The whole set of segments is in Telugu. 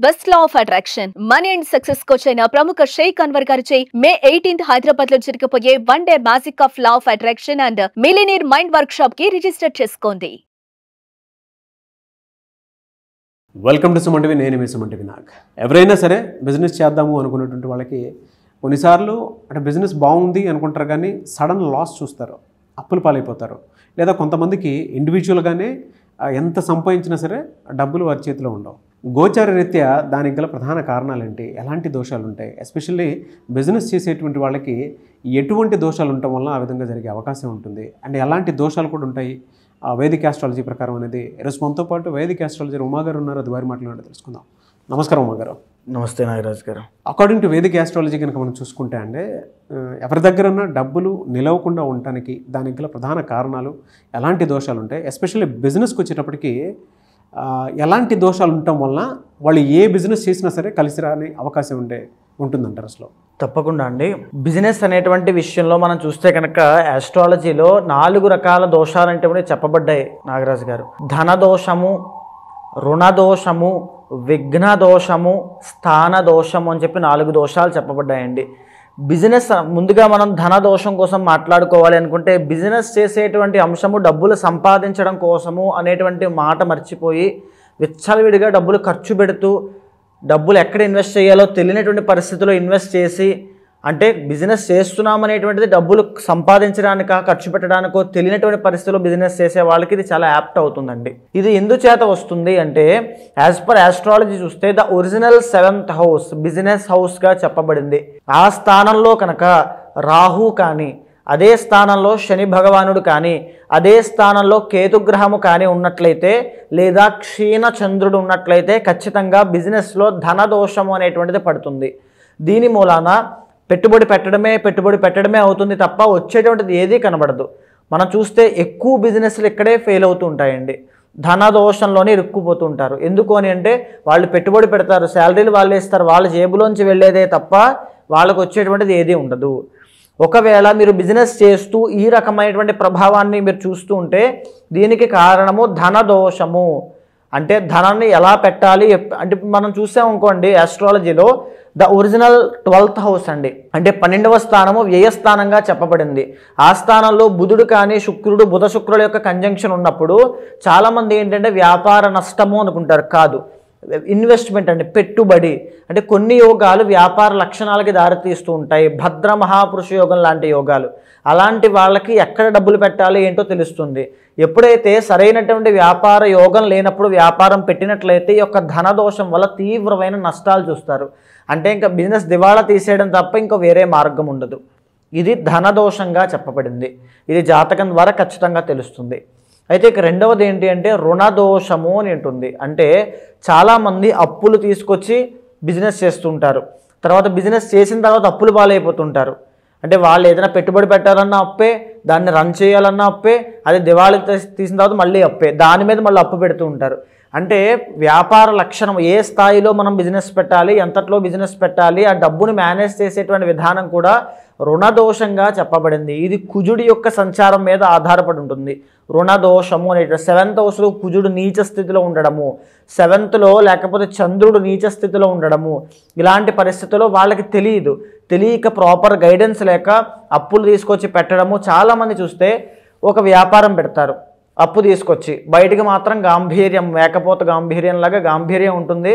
Best law of attraction money and success coach అయిన ప్రముఖ షేక్ అన్వర్ గారిచే మే 18th హైదరాబాద్ లో జరగబోయే 1 day magic of law of attraction and millionaire mind work shop కి రిజిస్టర్ చేసుకోండి. Welcome to Suman TV. నేను మీ సుమన్ టీవీ. నాకు ఎవరైనా సరే బిజినెస్ చేద్దాము అనుకున్నటువంటి వాళ్ళకి కొన్నిసార్లు అంటే బిజినెస్ బాగుంది అనుకుంటారు, కానీ సడన్ లాస్ చూస్తారు, అప్పులు పాలైపోతారు. లేదా కొంతమందికి ఇండివిజువల్గానే ఎంత సంపాదించినా సరే డబ్బులు వారి చేతిలో ఉండవు. గోచార రీత్యా దానికి గల ప్రధాన కారణాలు ఏంటి, ఎలాంటి దోషాలు ఉంటాయి, ఎస్పెషల్లీ బిజినెస్ చేసేటువంటి వాళ్ళకి ఎటువంటి దోషాలు ఉండటం వల్ల ఆ విధంగా జరిగే అవకాశం ఉంటుంది, అండ్ ఎలాంటి దోషాలు కూడా ఉంటాయి వేదిక ఆస్ట్రాలజీ ప్రకారం అనేది. ఈరోజు మనతో పాటు వేదిక ఆస్ట్రాలజీ ఉమాగారు ఉన్నారు, అది వారి మాట్లాడి తెలుసుకుందాం. నమస్కారం ఉమాగారు. నమస్తే నాగరాజ్ గారు. అకార్డింగ్ టు వేదిక ఆస్ట్రాలజీ కనుక మనం చూసుకుంటే అంటే ఎవరి దగ్గరన్నా డబ్బులు నిలవకుండా ఉండటానికి దానికి గల ప్రధాన కారణాలు ఎలాంటి దోషాలు ఉంటాయి, ఎస్పెషల్లీ బిజినెస్కి వచ్చేటప్పటికి ఎలాంటి దోషాలు ఉండటం వలన వాళ్ళు ఏ బిజినెస్ చేసినా సరే కలిసి రాని అవకాశం ఉంటుందంటారు అసలు? తప్పకుండా అండి. బిజినెస్ అనేటువంటి విషయంలో మనం చూస్తే కనుక ఆస్ట్రాలజీలో 4 రకాల దోషాలు అంటే చెప్పబడ్డాయి నాగరాజ్ గారు. ధన దోషము, రుణ దోషము, విఘ్న దోషము, స్థాన దోషము అని చెప్పి 4 దోషాలు చెప్పబడ్డాయండి. బిజినెస్ ముందుగా మనం ధన దోషం కోసం మాట్లాడుకోవాలి అనుకుంటే, బిజినెస్ చేసేటువంటి అంశము డబ్బులు సంపాదించడం కోసము అనేటువంటి మాట మర్చిపోయి విచ్చలవిడిగా డబ్బులు ఖర్చు పెడుతూ డబ్బులు ఎక్కడ ఇన్వెస్ట్ చేయాలో తెలియనటువంటి పరిస్థితుల్లో ఇన్వెస్ట్ చేసి, అంటే బిజినెస్ చేస్తున్నామనేటువంటిది డబ్బులు సంపాదించడానికా ఖర్చు పెట్టడానికో తెలియనటువంటి పరిస్థితుల్లో బిజినెస్ చేసే వాళ్ళకి ఇది చాలా యాప్ట్ అవుతుందండి. ఇది ఎందుచేత వస్తుంది అంటే, యాజ్ పర్ ఆస్ట్రాలజీ చూస్తే the original 7th house business హౌస్గా చెప్పబడింది. ఆ స్థానంలో కనుక రాహు కానీ, అదే స్థానంలో శని భగవానుడు కానీ, అదే స్థానంలో కేతుగ్రహము కానీ ఉన్నట్లయితే, లేదా క్షీణ చంద్రుడు ఉన్నట్లయితే ఖచ్చితంగా బిజినెస్లో ధన దోషము అనేటువంటిది పడుతుంది. దీని మూలాన పెట్టుబడి పెట్టడమే అవుతుంది తప్ప వచ్చేటువంటిది ఏదీ కనబడదు. మనం చూస్తే ఎక్కువ బిజినెస్లు ఇక్కడే ఫెయిల్ అవుతూ ఉంటాయండి. ధన దోషంలోనే ఇరుక్కుపోతూ ఉంటారు. ఎందుకు అని అంటే, వాళ్ళు పెట్టుబడి పెడతారు, శాలరీలు వాళ్ళు ఇస్తారు, వాళ్ళ జేబులోంచి వెళ్ళేదే తప్ప వాళ్ళకు వచ్చేటువంటిది ఏదీ ఉండదు. ఒకవేళ మీరు బిజినెస్ చేస్తూ ఈ రకమైనటువంటి ప్రభావాన్ని మీరు చూస్తూ ఉంటే దీనికి కారణము ధన దోషము. అంటే ధనాన్ని ఎలా పెట్టాలి అంటే మనం చూసాం అనుకోండి, ఆస్ట్రాలజీలో ద ఒరిజినల్ 12th హౌస్ అండి, అంటే 12వ స్థానము వ్యయస్థానంగా చెప్పబడింది. ఆ స్థానంలో బుధుడు కానీ బుధ శుక్రుల యొక్క కంజంక్షన్ ఉన్నప్పుడు చాలామంది ఏంటంటే వ్యాపార నష్టము అనుకుంటారు. కాదు, ఇన్వెస్ట్మెంట్ అండి, పెట్టుబడి. అంటే కొన్ని యోగాలు వ్యాపార లక్షణాలకి దారితీస్తూ ఉంటాయి. భద్ర మహాపురుష యోగం లాంటి యోగాలు, అలాంటి వాళ్ళకి ఎక్కడ డబ్బులు పెట్టాలి ఏంటో తెలుస్తుంది. ఎప్పుడైతే సరైనటువంటి వ్యాపార యోగం లేనప్పుడు వ్యాపారం పెట్టినట్లయితే ఈ యొక్క ధనదోషం వల్ల తీవ్రమైన నష్టాలు చూస్తారు. అంటే ఇంకా బిజినెస్ దివాళా తీసేయడం తప్ప ఇంకా వేరే మార్గం ఉండదు. ఇది ధనదోషంగా చెప్పబడింది. ఇది జాతకం ద్వారా ఖచ్చితంగా తెలుస్తుంది. అయితే ఇక రెండవది ఏంటి అంటే రుణదోషము అని ఉంటుంది. అంటే చాలామంది అప్పులు తీసుకొచ్చి బిజినెస్ చేస్తుంటారు, తర్వాత బిజినెస్ చేసిన తర్వాత అప్పులు పాలైపోతుంటారు. అంటే వాళ్ళు ఏదైనా పెట్టుబడి పెట్టాలన్నా అప్పే, దాన్ని రన్ చేయాలన్నా అప్పే, అది దివాళీ తీసిన తర్వాత మళ్ళీ అప్పే, దాని మీద మళ్ళీ అప్పు పెడుతూ ఉంటారు. అంటే వ్యాపార లక్షణం, ఏ స్థాయిలో మనం బిజినెస్ పెట్టాలి, ఎంతట్లో బిజినెస్ పెట్టాలి, ఆ డబ్బుని మేనేజ్ చేసేటువంటి విధానం కూడా రుణదోషంగా చెప్పబడింది. ఇది కుజుడి యొక్క సంచారం మీద ఆధారపడి ఉంటుంది. రుణదోషము అనే 7th హౌస్లో కుజుడు నీచ స్థితిలో ఉండడము, 7thలో లేకపోతే చంద్రుడు నీచ స్థితిలో ఉండడము, ఇలాంటి పరిస్థితుల్లో వాళ్ళకి తెలియక ప్రాపర్ గైడెన్స్ లేక అప్పులు తీసుకొచ్చి పెట్టడము. చాలామంది చూస్తే ఒక వ్యాపారం పెడతారు, అప్పు తీసుకొచ్చి బయటికి మాత్రం గాంభీర్యం, మేకపోత గాంభీర్యంలాగా గాంభీర్యం ఉంటుంది.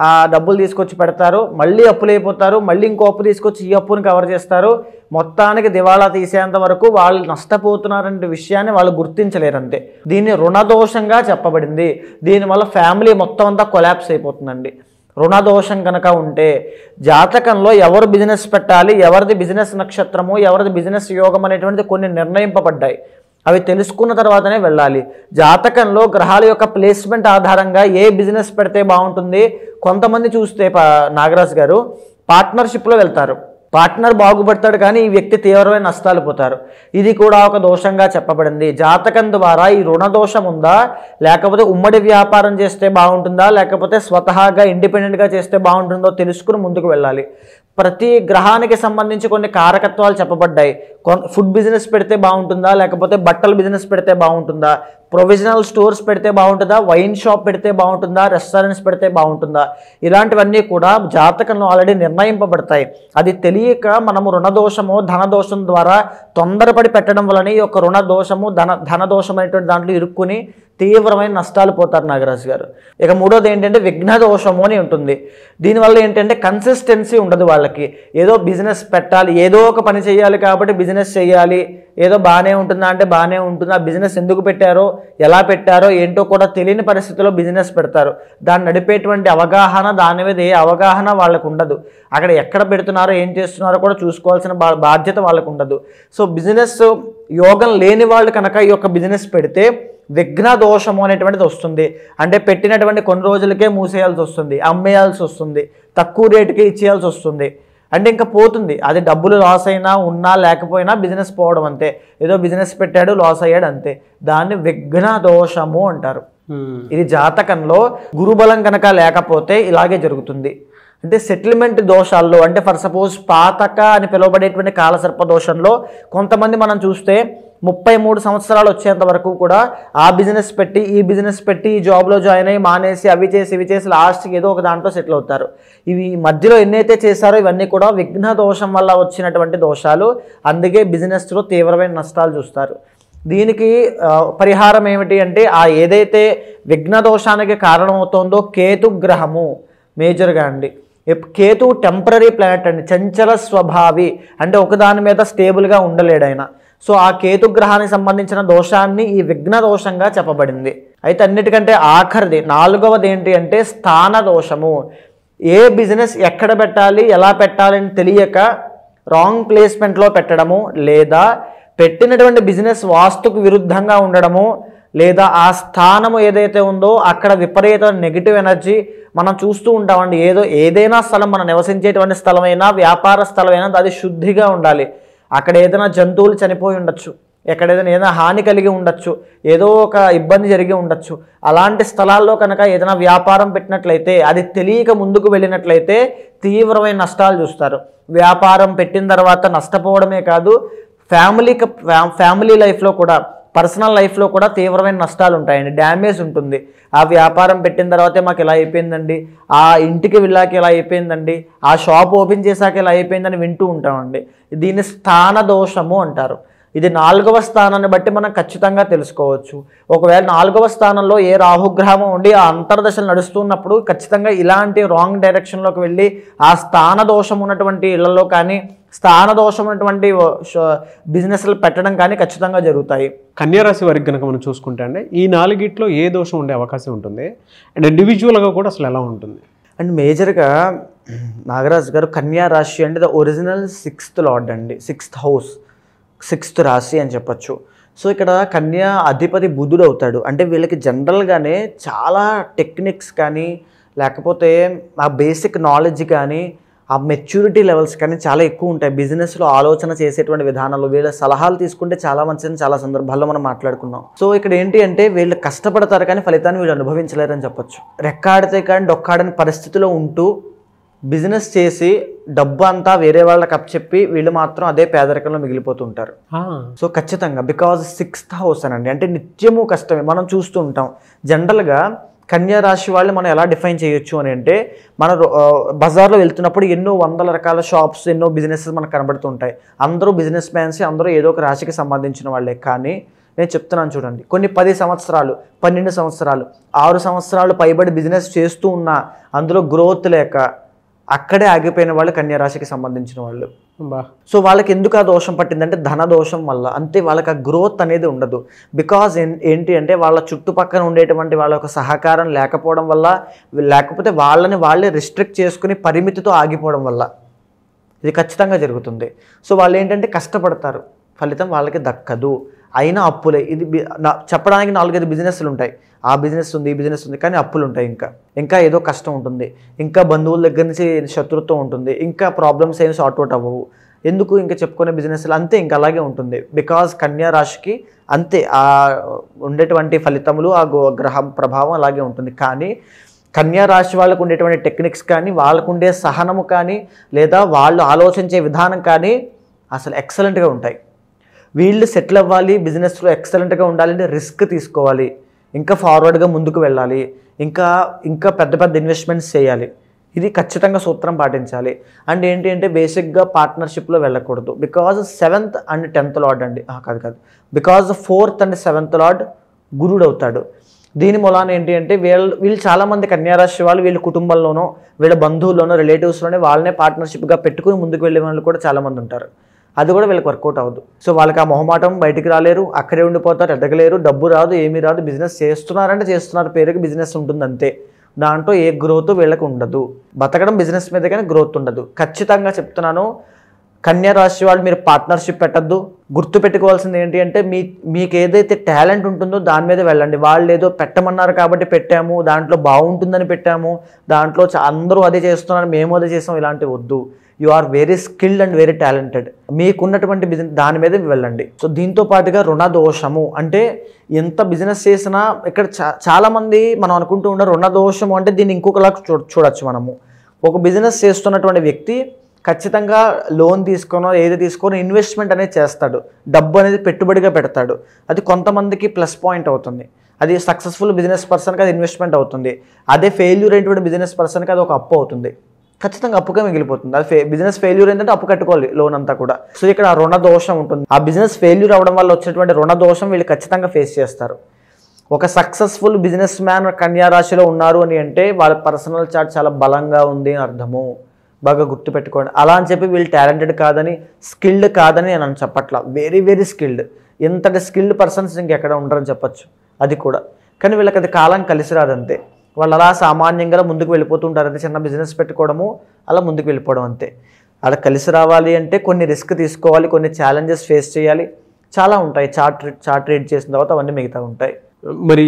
ఆ డబ్బులు తీసుకొచ్చి పెడతారు, మళ్ళీ అప్పులు అయిపోతారు, మళ్ళీ ఇంకో అప్పు తీసుకొచ్చి ఈ అప్పుని కవర్ చేస్తారు. మొత్తానికి దివాళా తీసేంత వరకు వాళ్ళు నష్టపోతున్నారనే విషయాన్ని వాళ్ళు గుర్తించలేరంతే. దీన్ని రుణదోషంగా చెప్పబడింది. దీనివల్ల ఫ్యామిలీ మొత్తం అంతా కొలాప్స్ అయిపోతుందండి. రుణదోషం కనుక ఉంటే జాతకంలో ఎవరు బిజినెస్ పెట్టాలి, ఎవరిది బిజినెస్ నక్షత్రము, ఎవరిది బిజినెస్ యోగం అనేటువంటిది కొన్ని నిర్ణయింపబడ్డాయి. అవి తెలుసుకున్న తర్వాతనే వెళ్ళాలి. జాతకంలో గ్రహాల యొక్క ప్లేస్మెంట్ ఆధారంగా ఏ బిజినెస్ పెడితే బాగుంటుంది. కొంతమంది చూస్తే నాగరాజ్ గారు పార్ట్నర్షిప్లో వెళ్తారు, పార్ట్నర్ బాగుపడతాడు కానీ ఈ వ్యక్తి తీవ్రమైన నష్టాలు పోతారు. ఇది కూడా ఒక దోషంగా చెప్పబడింది. జాతకం ద్వారా ఈ రుణదోషం ఉందా, లేకపోతే ఉమ్మడి వ్యాపారం చేస్తే బాగుంటుందా, లేకపోతే స్వతహాగా ఇండిపెండెంట్గా చేస్తే బాగుంటుందో తెలుసుకుని ముందుకు వెళ్ళాలి. ప్రతి గ్రహానికి సంబంధించి కొన్ని కారకత్వాలు చెప్పబడ్డాయి. ఫుడ్ బిజినెస్ పెడితే బాగుంటుందా, లేకపోతే బట్టల బిజినెస్ పెడితే బాగుంటుందా, ప్రొవిజనల్ స్టోర్స్ పెడితే బాగుంటుందా, వైన్ షాప్ పెడితే బాగుంటుందా, రెస్టారెంట్స్ పెడితే బాగుంటుందా, ఇలాంటివన్నీ కూడా జాతకంలో ఆల్రెడీ నిర్ణయింపబడతాయి. అది తెలియక మనము రుణదోషము ధనదోషం ద్వారా తొందరపడి పెట్టడం వలన ఈ యొక్క రుణదోషము ధనదోషం అనేటువంటి దాంట్లో ఇరుక్కుని తీవ్రమైన నష్టాలు పోతారు నాగరాజు గారు. ఇక మూడోది ఏంటంటే విఘ్నదోషము అని ఉంటుంది. దీనివల్ల ఏంటంటే కన్సిస్టెన్సీ ఉండదు వాళ్ళకి. ఏదో బిజినెస్ పెట్టాలి, ఏదో ఒక పని చేయాలి కాబట్టి బిజినెస్ చేయాలి, ఏదో బాగానే ఉంటుందా అంటే బాగానే ఉంటుందా, బిజినెస్ ఎందుకు పెట్టారో ఎలా పెట్టారో ఏంటో కూడా తెలియని పరిస్థితిలో బిజినెస్ పెడతారు. దాన్ని నడిపేటువంటి అవగాహన, దాని మీద ఏ అవగాహన వాళ్ళకు ఉండదు. అక్కడ ఎక్కడ పెడుతున్నారో ఏం చేస్తున్నారో కూడా చూసుకోవాల్సిన బాధ్యత వాళ్ళకు ఉండదు. సో బిజినెస్ యోగం లేని వాళ్ళు కనుక ఈ యొక్క బిజినెస్ పెడితే విఘ్న దోషము అనేటువంటిది వస్తుంది. అంటే పెట్టినటువంటి కొన్ని రోజులకే మూసేయాల్సి వస్తుంది, అమ్మేయాల్సి వస్తుంది, తక్కువ రేటుకి ఇచ్చేయాల్సి వస్తుంది. అంటే ఇంకా పోతుంది. అది డబ్బులు లాస్ అయినా ఉన్నా లేకపోయినా బిజినెస్ పోవడం అంతే. ఏదో బిజినెస్ పెట్టాడు లాస్ అయ్యాడు అంతే. దాన్ని విఘ్న దోషము అంటారు. ఇది జాతకంలో గురుబలం కనుక లేకపోతే ఇలాగే జరుగుతుంది. అంటే సెటిల్మెంట్ దోషాల్లో, అంటే ఫర్ సపోజ్ పాతక అని పిలువబడేటువంటి కాలసర్ప దోషంలో కొంతమంది మనం చూస్తే 33 సంవత్సరాలు వచ్చేంత వరకు కూడా ఆ బిజినెస్ పెట్టి ఈ బిజినెస్ పెట్టి ఈ జాబ్లో జాయిన్ అయ్యి మానేసి అవి చేసి ఇవి చేసి లాస్ట్కి ఏదో ఒక దాంట్లో సెటిల్ అవుతారు. ఇవి మధ్యలో ఎన్నైతే చేశారో ఇవన్నీ కూడా విఘ్న దోషం వల్ల వచ్చినటువంటి దోషాలు. అందుకే బిజినెస్లో తీవ్రమైన నష్టాలు చూస్తారు. దీనికి పరిహారం ఏమిటి అంటే ఆ ఏదైతే విఘ్న దోషానికి కారణమవుతుందో కేతు గ్రహము మేజర్గా అండి. కేతు టెంపరీ ప్లానెట్ అండి, చంచల స్వభావి, అంటే ఒకదాని మీద స్టేబుల్గా ఉండలేడు ఆయన. సో ఆ కేతు గ్రహానికి సంబంధించిన దోషాన్ని ఈ విఘ్న దోషంగా చెప్పబడింది. అయితే అన్నిటికంటే ఆఖరిది 4వది ఏంటి అంటే స్థాన దోషము. ఏ బిజినెస్ ఎక్కడ పెట్టాలి ఎలా పెట్టాలి అని తెలియక రాంగ్ ప్లేస్మెంట్లో పెట్టడము, లేదా పెట్టినటువంటి బిజినెస్ వాస్తుకు విరుద్ధంగా ఉండడము, లేదా ఆ స్థానము ఏదైతే ఉందో అక్కడ విపరీత నెగిటివ్ ఎనర్జీ మనం చూస్తూ ఉంటామండి. ఏదైనా స్థలం, మనం నివసించేటువంటి స్థలమైనా వ్యాపార స్థలమైనా అది శుద్ధిగా ఉండాలి. అక్కడ ఏదైనా జంతువులు చనిపోయి ఉండొచ్చు, ఎక్కడ ఏదైనా హాని కలిగి ఉండొచ్చు, ఏదో ఒక ఇబ్బంది జరిగి ఉండొచ్చు. అలాంటి స్థలాల్లో కనుక ఏదైనా వ్యాపారం పెట్టినట్లయితే, అది తెలియక ముందుకు వెళ్ళినట్లయితే తీవ్రమైన నష్టాలు చూస్తారు. వ్యాపారం పెట్టిన తర్వాత నష్టపోవడమే కాదు, ఫ్యామిలీ లైఫ్లో కూడా, పర్సనల్ లైఫ్లో కూడా తీవ్రమైన నష్టాలు ఉంటాయండి, డ్యామేజ్ ఉంటుంది. ఆ వ్యాపారం పెట్టిన తర్వాతే మాకు ఇలా అయిపోయిందండి, ఆ ఇంటికి వెళ్ళాక ఇలా అయిపోయిందండి, ఆ షాప్ ఓపెన్ చేశాక ఇలా అయిపోయిందని వింటూ ఉంటామండి. దీన్ని స్థాన దోషము అంటారు. ఇది 4వ స్థానాన్ని బట్టి మనం ఖచ్చితంగా తెలుసుకోవచ్చు. ఒకవేళ 4వ స్థానంలో ఏ రాహుగ్రహము ఉండి ఆ అంతర్దశలు నడుస్తున్నప్పుడు ఖచ్చితంగా ఇలాంటి రాంగ్ డైరెక్షన్లోకి వెళ్ళి ఆ స్థాన దోషం ఉన్నటువంటి ఇళ్లలో కానీ, స్థాన దోషం ఉన్నటువంటి బిజినెస్లు పెట్టడం కానీ ఖచ్చితంగా జరుగుతాయి. కన్యారాశి వారికి కనుక మనం చూసుకుంటే అండి ఈ 4గిట్లో ఏ దోషం ఉండే అవకాశం ఉంటుంది, అండ్ ఇండివిజువల్గా కూడా అసలు ఎలా ఉంటుంది? అండ్ మేజర్గా నాగరాజు గారు కన్యారాశి అంటే ద ఒరిజినల్ 6th లార్డ్ అండి, 6th హౌస్, 6th రాశి అని చెప్పచ్చు. సో ఇక్కడ కన్యా అధిపతి బుధుడు అవుతాడు. అంటే వీళ్ళకి జనరల్గానే చాలా టెక్నిక్స్ కానీ, లేకపోతే ఆ బేసిక్ నాలెడ్జ్ కానీ, ఆ మెచ్యూరిటీ లెవెల్స్ కానీ చాలా ఎక్కువ ఉంటాయి. బిజినెస్లో ఆలోచన చేసేటువంటి విధానాలు, వీళ్ళ సలహాలు తీసుకుంటే చాలా మంచిదని చాలా సందర్భాల్లో మనం మాట్లాడుకున్నాం. సో ఇక్కడ ఏంటి అంటే వీళ్ళు కష్టపడతారు కానీ ఫలితాన్ని వీళ్ళు అనుభవించలేరని చెప్పొచ్చు. రెక్కాడితే కానీ డొక్కాడని పరిస్థితిలో ఉంటూ బిజినెస్ చేసి డబ్బు అంతా వేరే వాళ్ళకి అప్పచెప్పి వీళ్ళు మాత్రం అదే పేదరికంలో మిగిలిపోతుంటారు. సో ఖచ్చితంగా బికాజ్ 6th హౌస్ అనండి, అంటే నిత్యము కష్టమే. మనం చూస్తూ ఉంటాం జనరల్గా కన్యా రాశి వాళ్ళు మనం ఎలా డిఫైన్ చేయొచ్చు అని అంటే, మన బజార్లో వెళ్తున్నప్పుడు ఎన్నో వందల రకాల షాప్స్, ఎన్నో బిజినెసెస్ మనకు కనబడుతుంటాయి. అందరూ బిజినెస్ మ్యాన్స్, అందరూ ఏదో ఒక రాశికి సంబంధించిన వాళ్ళే. కానీ నేను చెప్తున్నాను చూడండి, కొన్ని 10 సంవత్సరాలు, 12 సంవత్సరాలు, 6 సంవత్సరాలు పైబడి బిజినెస్ చేస్తూ ఉన్నా అందులో గ్రోత్ లేక అక్కడే ఆగిపోయిన వాళ్ళు కన్యా రాశికి సంబంధించిన వాళ్ళు. సో వాళ్ళకి ఎందుకు ఆ దోషం పట్టిందంటే ధన దోషం వల్ల. అంతే, వాళ్ళకి ఆ గ్రోత్ అనేది ఉండదు. బికాజ్ ఏంటి అంటే వాళ్ళ చుట్టుపక్కల ఉండేటువంటి వాళ్ళ ఒక సహకారం లేకపోవడం వల్ల, లేకపోతే వాళ్ళని వాళ్ళే రిస్ట్రిక్ట్ చేసుకుని పరిమితితో ఆగిపోవడం వల్ల ఇది ఖచ్చితంగా జరుగుతుంది. సో వాళ్ళు ఏంటంటే కష్టపడతారు, ఫలితం వాళ్ళకి దక్కదు, అయినా అప్పులే. ఇది చెప్పడానికి 4-5 బిజినెస్లు ఉంటాయి, ఆ బిజినెస్ ఉంది, ఈ బిజినెస్ ఉంది, కానీ అప్పులు ఉంటాయి, ఇంకా ఏదో కష్టం ఉంటుంది, ఇంకా బంధువుల దగ్గర నుంచి శత్రుత్వం ఉంటుంది, ఇంకా ప్రాబ్లమ్స్ ఏమి సార్ట్ అవుట్ అవ్వవు. ఎందుకు ఇంకా చెప్పుకునే బిజినెస్లు అంతే, ఇంకా అలాగే ఉంటుంది. బికాజ్ కన్యా రాశికి అంతే ఆ ఉండేటువంటి ఫలితములు, ఆ గ్రహం ప్రభావం అలాగే ఉంటుంది. కానీ కన్యా రాశి వాళ్ళకు ఉండేటువంటి టెక్నిక్స్ కానీ, వాళ్ళకు ఉండే సహనము కానీ, లేదా వాళ్ళు ఆలోచించే విధానం కానీ అసలు ఎక్సలెంట్గా ఉంటాయి. వీళ్ళు సెటిల్ అవ్వాలి, బిజినెస్లో ఎక్సలెంట్గా ఉండాలంటే రిస్క్ తీసుకోవాలి, ఇంకా ఫార్వర్డ్గా ముందుకు వెళ్ళాలి, ఇంకా పెద్ద పెద్ద ఇన్వెస్ట్మెంట్స్ చేయాలి. ఇది ఖచ్చితంగా సూత్రం పాటించాలి. అండ్ ఏంటి అంటే బేసిక్గా పార్ట్నర్షిప్లో వెళ్ళకూడదు. Because 7th and 10th lord అండి, కాదు, because 4th and 7th lord గురుడు అవుతాడు. దీని మూలాన ఏంటి అంటే వీళ్ళు చాలామంది కన్యారాశి వాళ్ళు వీళ్ళ కుటుంబంలోనో వీళ్ళ బంధువుల్లోనో రిలేటివ్స్లోనే వాళ్ళనే పార్ట్నర్షిప్గా పెట్టుకుని ముందుకు వెళ్ళే వాళ్ళు కూడా చాలామంది ఉంటారు. అది కూడా వీళ్ళకి వర్కౌట్ అవ్వదు. సో వాళ్ళకి ఆ మొహమాటం, బయటికి రాలేరు, అక్కడే ఉండిపోతారు, ఎదగలేరు, డబ్బు రాదు, ఏమీ రాదు. బిజినెస్ చేస్తున్నారంటే చేస్తున్నారు, పేరుకి బిజినెస్ ఉంటుంది అంతే. దాంట్లో ఏ గ్రోత్ వీళ్ళకి ఉండదు. బతకడం బిజినెస్ మీద కానీ గ్రోత్ ఉండదు. ఖచ్చితంగా చెప్తున్నాను, కన్యా రాశి వాళ్ళు మీరు పార్ట్నర్షిప్ పెట్టద్దు. గుర్తు పెట్టుకోవాల్సింది ఏంటి అంటే మీకు ఏదైతే టాలెంట్ ఉంటుందో దాని మీద వెళ్ళండి. వాళ్ళు ఏదో పెట్టమన్నారు కాబట్టి పెట్టాము, దాంట్లో బాగుంటుందని పెట్టాము, దాంట్లో అందరూ అదే చేస్తున్నారు, మేము అదే చేస్తాం, ఇలాంటివి వద్దు. You are very skilled and very talented. మీకున్నటువంటి బిజినెస్ దాని మీద వెళ్ళండి. సో దీంతో పాటుగా రుణ దోషము అంటే ఎంత బిజినెస్ చేసినా ఇక్కడ చాలామంది మనం అనుకుంటూ ఉండే రుణ దోషము అంటే దీన్ని ఇంకొకలా చూడొచ్చు. మనము ఒక బిజినెస్ చేస్తున్నటువంటి వ్యక్తి ఖచ్చితంగా లోన్ తీసుకొని ఏది తీసుకొని ఇన్వెస్ట్మెంట్ అనేది చేస్తాడు, డబ్బు అనేది పెట్టుబడిగా పెడతాడు. అది కొంతమందికి ప్లస్ పాయింట్ అవుతుంది. అది సక్సెస్ఫుల్ బిజినెస్ పర్సన్కి అది ఇన్వెస్ట్మెంట్ అవుతుంది. అదే ఫెయిల్యూర్ అయినటువంటి బిజినెస్ పర్సన్కి అది ఒక అప్పు అవుతుంది. ఖచ్చితంగా అప్పుగా మిగిలిపోతుంది. అది బిజినెస్ ఫెయిల్యూర్ ఏంటంటే అప్పు కట్టుకోవాలి, లోన్ అంతా కూడా. సో ఇక్కడ ఆ రుణ దోషం ఉంటుంది. ఆ బిజినెస్ ఫెయిల్యూర్ అవ్వడం వల్ల వచ్చేటువంటి రుణ దోషం వీళ్ళు ఖచ్చితంగా ఫేస్ చేస్తారు. ఒక సక్సెస్ఫుల్ బిజినెస్ మ్యాన్ కన్యా రాశిలో ఉన్నారు అని అంటే వాళ్ళ పర్సనల్ చార్ట్ చాలా బలంగా ఉంది అని అర్థము. బాగా గుర్తుపెట్టుకోండి. అలా అని చెప్పి వీళ్ళు టాలెంటెడ్ కాదని, స్కిల్డ్ కాదని నేను చెప్పట్లా. Very very skilled. ఎంతటి స్కిల్డ్ పర్సన్స్ ఇంకెక్కడ ఉండరని చెప్పచ్చు. అది కూడా కానీ వీళ్ళకి అది కాలం కలిసి రాదంతే. వాళ్ళు అలా సామాన్యంగా ముందుకు వెళ్ళిపోతూ ఉంటారు. అంటే చిన్న బిజినెస్ పెట్టుకోవడము, అలా ముందుకు వెళ్ళిపోవడం అంతే. అలా కలిసి రావాలి అంటే కొన్ని రిస్క్ తీసుకోవాలి, కొన్ని ఛాలెంజెస్ ఫేస్ చేయాలి, చాలా ఉంటాయి. చార్ట్ రీడ్ చేసిన తర్వాత అవన్నీ మిగతా ఉంటాయి. మరి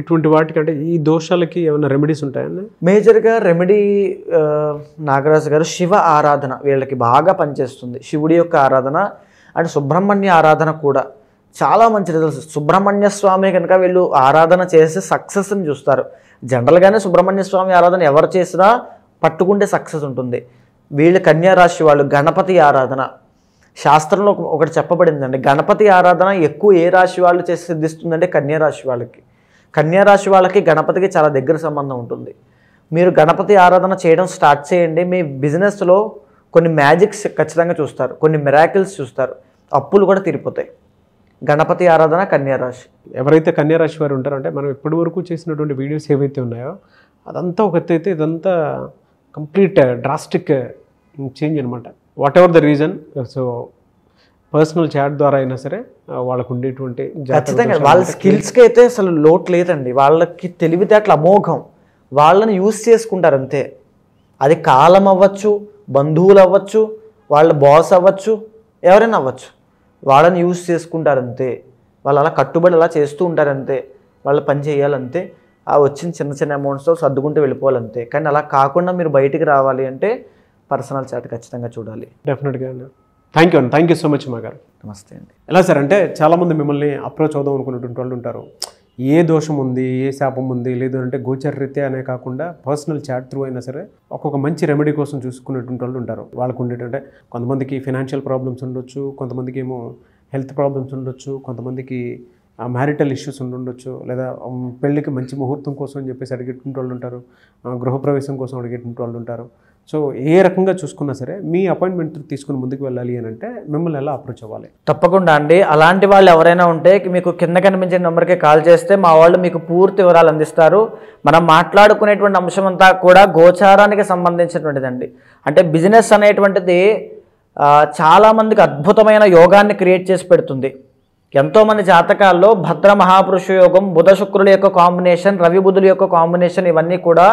ఇటువంటి వాటికంటే ఈ దోషాలకి ఏమైనా రెమెడీస్ ఉంటాయండి? మేజర్గా రెమెడీ నాగరాజు గారు శివ ఆరాధన వీళ్ళకి బాగా పనిచేస్తుంది. శివుడి యొక్క ఆరాధన అండ్ సుబ్రహ్మణ్య ఆరాధన కూడా చాలా మంచి రిజల్ట్స్. సుబ్రహ్మణ్య స్వామి కనుక వీళ్ళు ఆరాధన చేసి సక్సెస్ని చూస్తారు. జనరల్గానే సుబ్రహ్మణ్య స్వామి ఆరాధన ఎవరు చేసినా పట్టుకుంటే సక్సెస్ ఉంటుంది. వీళ్ళు కన్యా రాశి వాళ్ళు గణపతి ఆరాధన, శాస్త్రంలో ఒకటి చెప్పబడిందండి, గణపతి ఆరాధన ఎక్కువ ఏ రాశి వాళ్ళు చేసి సిద్ధిస్తుందంటే కన్యా రాశి వాళ్ళకి. కన్యా రాశి వాళ్ళకి గణపతికి చాలా దగ్గర సంబంధం ఉంటుంది. మీరు గణపతి ఆరాధన చేయడం స్టార్ట్ చేయండి. మీ బిజినెస్లో కొన్ని మ్యాజిక్స్ ఖచ్చితంగా చూస్తారు, కొన్ని మిరాకిల్స్ చూస్తారు, అప్పులు కూడా తీరిపోతాయి. గణపతి ఆరాధన కన్యా రాశి. ఎవరైతే కన్యా రాశి వారు ఉంటారో అంటే మనం ఇప్పటి వరకు చేసినటువంటి వీడియోస్ ఏవైతే ఉన్నాయో అదంతా ఒక ఎత్తు అయితే ఇదంతా కంప్లీట్ డ్రాస్టిక్ చేంజ్ అనమాట. Whatever the reason. So personal chat ద్వారా అయినా సరే వాళ్ళకు ఉండేటువంటి ఖచ్చితంగా వాళ్ళ స్కిల్స్కి అయితే అసలు లోటు లేదండి. వాళ్ళకి తెలివితేటలు అమోఘం. వాళ్ళని యూజ్ చేసుకుంటారు అంతే. అది కాలం అవ్వచ్చు, బంధువులు అవ్వచ్చు, వాళ్ళ బాస్ అవ్వచ్చు, ఎవరైనా అవ్వచ్చు. వాళ్ళని యూజ్ చేసుకుంటారంతే. వాళ్ళు అలా కట్టుబడి అలా చేస్తూ ఉంటారంతే. వాళ్ళు పని చేయాలంతే. ఆ వచ్చిన చిన్న చిన్న అమౌంట్స్తో సర్దుకుంటూ వెళ్ళిపోవాలంతే. కానీ అలా కాకుండా మీరు బయటికి రావాలి అంటే పర్సనల్ చాట్ ఖచ్చితంగా చూడాలి. డెఫినెట్గా. థ్యాంక్ యూ సో మచ్ మా గారు. నమస్తే అండి. ఎలా సార్ అంటే చాలామంది మిమ్మల్ని అప్రోచ్ అవుదాం అనుకున్నటువంటి వాళ్ళు ఉంటారు. ఏ దోషం ఉంది, ఏ శాపం ఉంది, లేదు అంటే గోచరరీత్యా అనే కాకుండా పర్సనల్ చాట్ త్రూ అయినా సరే ఒక్కొక్క మంచి రెమెడీ కోసం చూసుకునేటువంటి వాళ్ళు ఉంటారు. వాళ్ళకు ఉండేటంటే కొంతమందికి ఫినాన్షియల్ ప్రాబ్లమ్స్ ఉండొచ్చు, కొంతమందికి ఏమో హెల్త్ ప్రాబ్లమ్స్ ఉండొచ్చు, కొంతమందికి మ్యారిటల్ ఇష్యూస్ ఉండొచ్చు, లేదా పెళ్ళికి మంచి ముహూర్తం కోసం అని చెప్పేసి అడిగేటువంటి వాళ్ళు ఉంటారు, గృహప్రవేశం కోసం అడిగేటువంటి వాళ్ళు ఉంటారు. సో ఏ రకంగా చూసుకున్నా సరే మీ అపాయింట్మెంట్ తీసుకుని ముందుకు వెళ్ళాలి అని అంటే మిమ్మల్ని ఎలా అప్రోచ్ అవ్వాలి? తప్పకుండా అండి. అలాంటి వాళ్ళు ఎవరైనా ఉంటే మీకు కింద కనిపించే నెంబర్కి కాల్ చేస్తే మా వాళ్ళు మీకు పూర్తి వివరాలు అందిస్తారు. మనం మాట్లాడుకునేటువంటి అంశం అంతా కూడా గోచారానికి సంబంధించినటువంటిదండి. అంటే బిజినెస్ అనేటువంటిది చాలామందికి అద్భుతమైన యోగాన్ని క్రియేట్ చేసి పెడుతుంది. ఎంతోమంది జాతకాల్లో భద్ర మహాపురుష యోగం, బుధ శుక్రుల యొక్క కాంబినేషన్, రవి బుధుల యొక్క కాంబినేషన్, ఇవన్నీ కూడా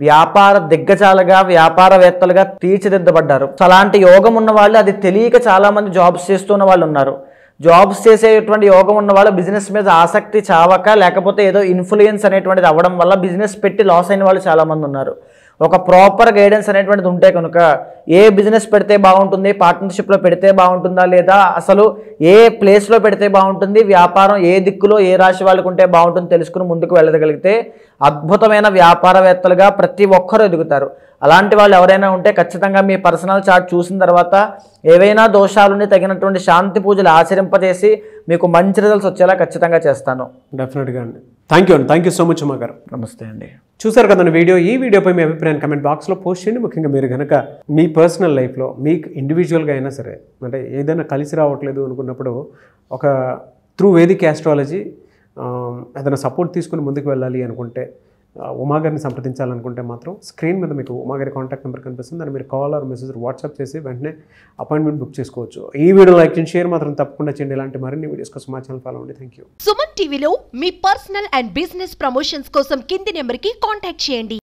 వ్యాపార దిగ్గజాలుగా, వ్యాపారవేత్తలుగా తీర్చిదిద్దబడ్డారు. అలాంటి యోగం ఉన్న వాళ్ళు అది తెలియక చాలామంది జాబ్స్ చేస్తున్న వాళ్ళు ఉన్నారు. జాబ్స్ చేసేటువంటి యోగం ఉన్న వాళ్ళు బిజినెస్ మీద ఆసక్తి చావక, లేకపోతే ఏదో ఇన్ఫ్లుయెన్స్ అనేటువంటిది అవ్వడం వల్ల బిజినెస్ పెట్టి లాస్ అయిన వాళ్ళు చాలామంది ఉన్నారు. ఒక ప్రాపర్ గైడెన్స్ అనేటువంటిది ఉంటే కనుక ఏ బిజినెస్ పెడితే బాగుంటుంది, పార్ట్నర్షిప్లో పెడితే బాగుంటుందా లేదా, అసలు ఏ ప్లేస్లో పెడితే బాగుంటుంది, వ్యాపారం ఏ దిక్కులో ఏ రాశి వాళ్ళకు ఉంటే బాగుంటుంది తెలుసుకుని ముందుకు వెళ్ళగలిగితే అద్భుతమైన వ్యాపారవేత్తలుగా ప్రతి ఒక్కరూ ఎదుగుతారు. అలాంటి వాళ్ళు ఎవరైనా ఉంటే ఖచ్చితంగా మీ పర్సనల్ చార్ట్ చూసిన తర్వాత ఏవైనా దోషాలని తగినటువంటి శాంతి పూజలు ఆచరింపజేసి మీకు మంచి రిజల్ట్స్ వచ్చేలా ఖచ్చితంగా చేస్తాను. డెఫినెట్గా అండి. Thank you so much Uma గారు. నమస్తే అండి. చూసారు కదండి వీడియో. ఈ వీడియోపై మీ అభిప్రాయాన్ని కమెంట్ బాక్స్లో పోస్ట్ చేయండి. ముఖ్యంగా మీరు కనుక మీ పర్సనల్ లైఫ్లో మీకు ఇండివిజువల్గా అయినా సరే అంటే ఏదైనా కలిసి రావట్లేదు అనుకున్నప్పుడు ఒక త్రూ వేదిక్ ఆస్ట్రాలజీ ఏదైనా సపోర్ట్ తీసుకుని ముందుకు వెళ్ళాలి అనుకుంటే ఉమా గారిని సంప్రదించాలనుకుంటే మాత్రం స్క్రీన్ మీద మీకు ఉమా గారి కాంటాక్ట్ నెంబర్ కనిపిస్తుంది. దాన్ని మీరు కాల్ ఆర్ మెసేజ్ వాట్సాప్ చేసి వెంటనే అపాయింట్మెంట్ బుక్ చేసుకోవచ్చు. ఈ వీడియో లైక్ చేయండి, షేర్ మాత్రం తప్పకుండా చేయండి. ఇలాంటి మరిన్ని వీడియోస్ కోసం మా ఛానల్ ఫాలో అవ్వండి. Thank you. సుమన్ టీవీలో మీ పర్సనల్ అండ్ బిజినెస్ ప్రమోషన్స్ కోసం కింది నెంబర్కి కాంటాక్ట్ చేయండి.